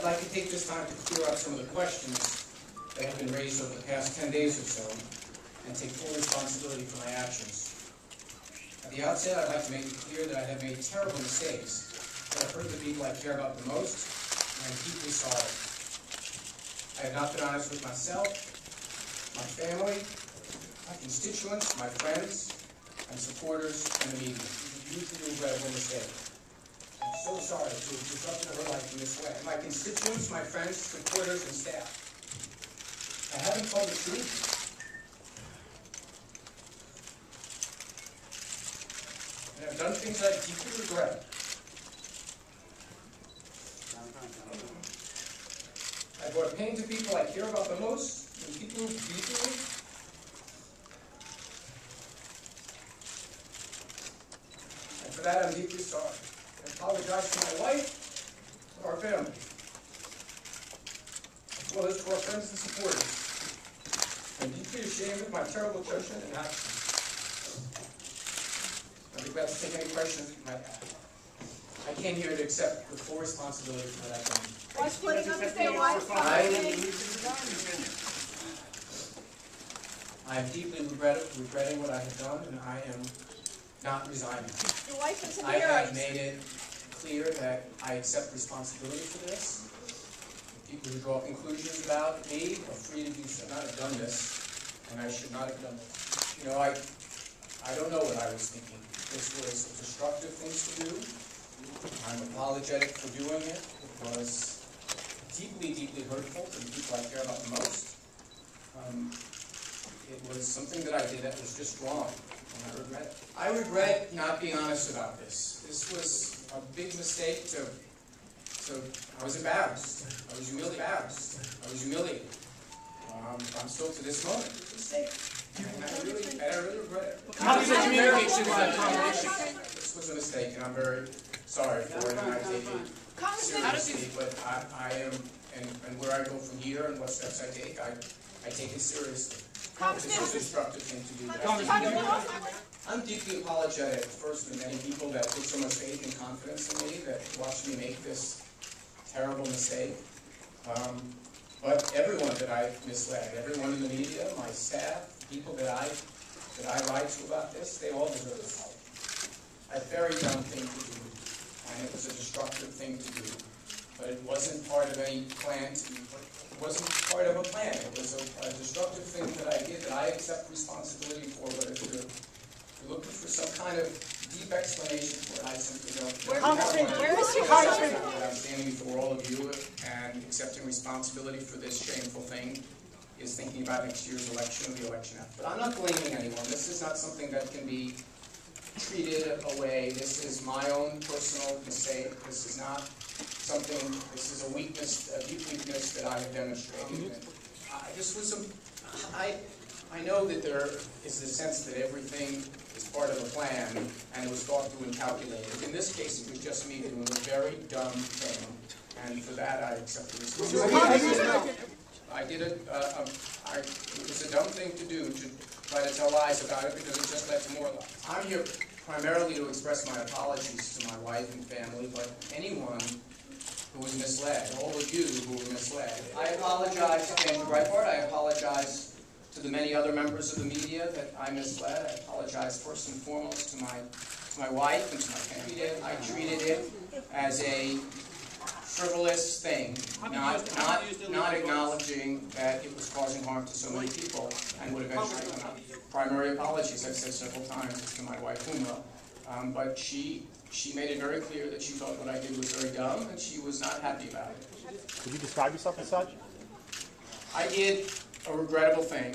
I'd like to take this time to clear up some of the questions that have been raised over the past 10 days or so and take full responsibility for my actions. At the outset, I'd like to make it clear that I have made terrible mistakes that have hurt the people I care about the most, and I'm deeply sorry. I have not been honest with myself, my family, my constituents, my friends, and supporters, and the media. It's a hugely regrettable mistake. I'm so sorry to have disrupted her life in this way. My constituents, my friends, supporters, and staff. I haven't told the truth. And I've done things I deeply regret. I brought pain to people I care about the most, and people who deeply. And for that, I'm deeply sorry. I apologize to my wife, to our family, as well as to our friends and supporters. I'm deeply ashamed of my terrible judgment and actions. I'd be glad to take any questions that you might have. I came here to accept the full responsibility for what I've done. Why splitting up the wife? I am deeply regretting what I have done, and I am not resigning. Your wife is I have made it clear that I accept responsibility for this. People who draw conclusions about me are free to do so. Not have done this, and I should not have done this. You know, I don't know what I was thinking. This was a destructive thing to do. I'm apologetic for doing it. It was deeply, deeply hurtful to the people I care about the most. It was something that I did that was just wrong, and I regret it. I regret not being honest about this. This was a big mistake I was embarrassed. I was humiliated. I was humiliated. I'm still to this moment. It's a mistake. And I really regret it. This was a mistake, and I'm very sorry for it, and I take it seriously. But I am, and where I go from here and what steps I take it seriously. This was a destructive thing to do. I'm deeply apologetic, first, to many people that put so much faith and confidence in me, that watched me make this terrible mistake. But everyone that I misled, everyone in the media, my staff, people that I lied to about this, they all deserve this. A very dumb thing to do, and it was a destructive thing to do. But it wasn't part of any plan it wasn't part of a plan. It was a destructive thing that I did that I accept responsibility for. But if you're looking for some kind of deep explanation for it, I simply don't. I'm standing before all of you and accepting responsibility for this shameful thing is thinking about next year's election or the election after. But I'm not blaming anyone. This is not something that can be treated away. This is my own personal mistake. This is not something, this is a weakness, a deep weakness that I have demonstrated. I know that there is a sense that everything is part of a plan and it was thought through and calculated. In this case, it was just me doing a very dumb thing, and for that I accept the responsibility. I did it. It was a dumb thing to do, to try to tell lies about it, because it just led to more lies. I'm here primarily to express my apologies to my wife and family, but anyone who was misled, all of you who were misled. I apologize to Andrew Breitbart. I apologize to the many other members of the media that I misled. I apologize first and foremost to my wife and to my family. I treated it as a frivolous thing, not acknowledging that it was causing harm to so many people and would eventually come out. Primary apologies, I've said several times, to my wife, Uma, but she made it very clear that she thought what I did was very dumb, and she was not happy about it. Could you describe yourself as such? I did a regrettable thing,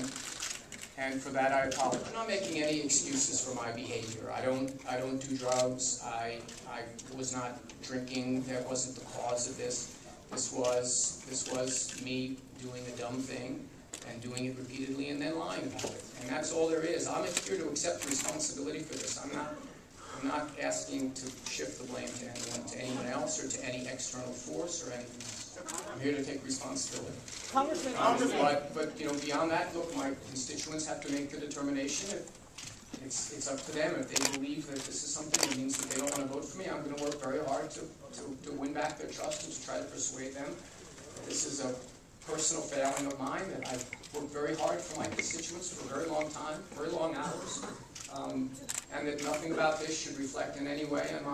and for that I apologize. I'm not making any excuses for my behavior. I don't do drugs. I was not drinking. That wasn't the cause of this. This was me doing a dumb thing and doing it repeatedly and then lying about it. And that's all there is. I'm here to accept responsibility for this. I'm not asking to shift the blame to anyone else or to any external force or anything else. I'm here to take responsibility. But you know, beyond that, look, my constituents have to make the determination. It's up to them. If they believe that this is something that means that they don't want to vote for me, I'm going to work very hard to win back their trust and to try to persuade them This is a personal failing of mine that I've worked very hard for my constituents for a very long time, very long hours, and that nothing about this should reflect in any way on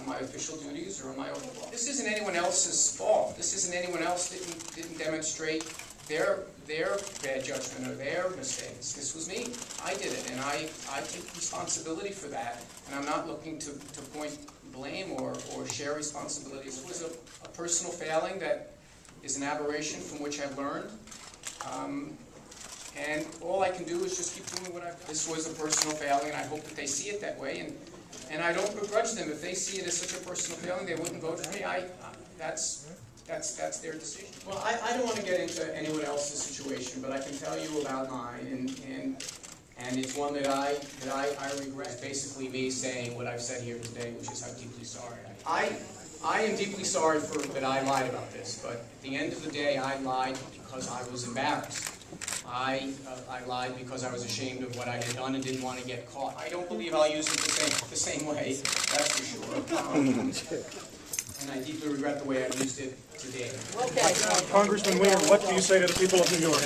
my official duties or on my oath of office. This isn't anyone else's fault. This isn't anyone else didn't demonstrate their bad judgment or their mistakes. This was me. I did it, and I take responsibility for that, and I'm not looking to point blame or share responsibilities. It was a personal failing that is an aberration from which I've learned, and all I can do is just keep doing what I've done. This was a personal failing, and I hope that they see it that way, and I don't begrudge them. If they see it as such a personal failing, they wouldn't vote for me. That's their decision. Well, I don't want to get into anyone else's situation, but I can tell you about mine, and it's one that I regret. It's basically me saying what I've said here today, which is how deeply sorry I am deeply sorry that I lied about this, but at the end of the day, I lied because I was embarrassed. I lied because I was ashamed of what I had done and didn't want to get caught. I don't believe I'll use it the same way, that's for sure. And I deeply regret the way I used it today. Okay. Congressman Weiner, what do you say to the people of New York?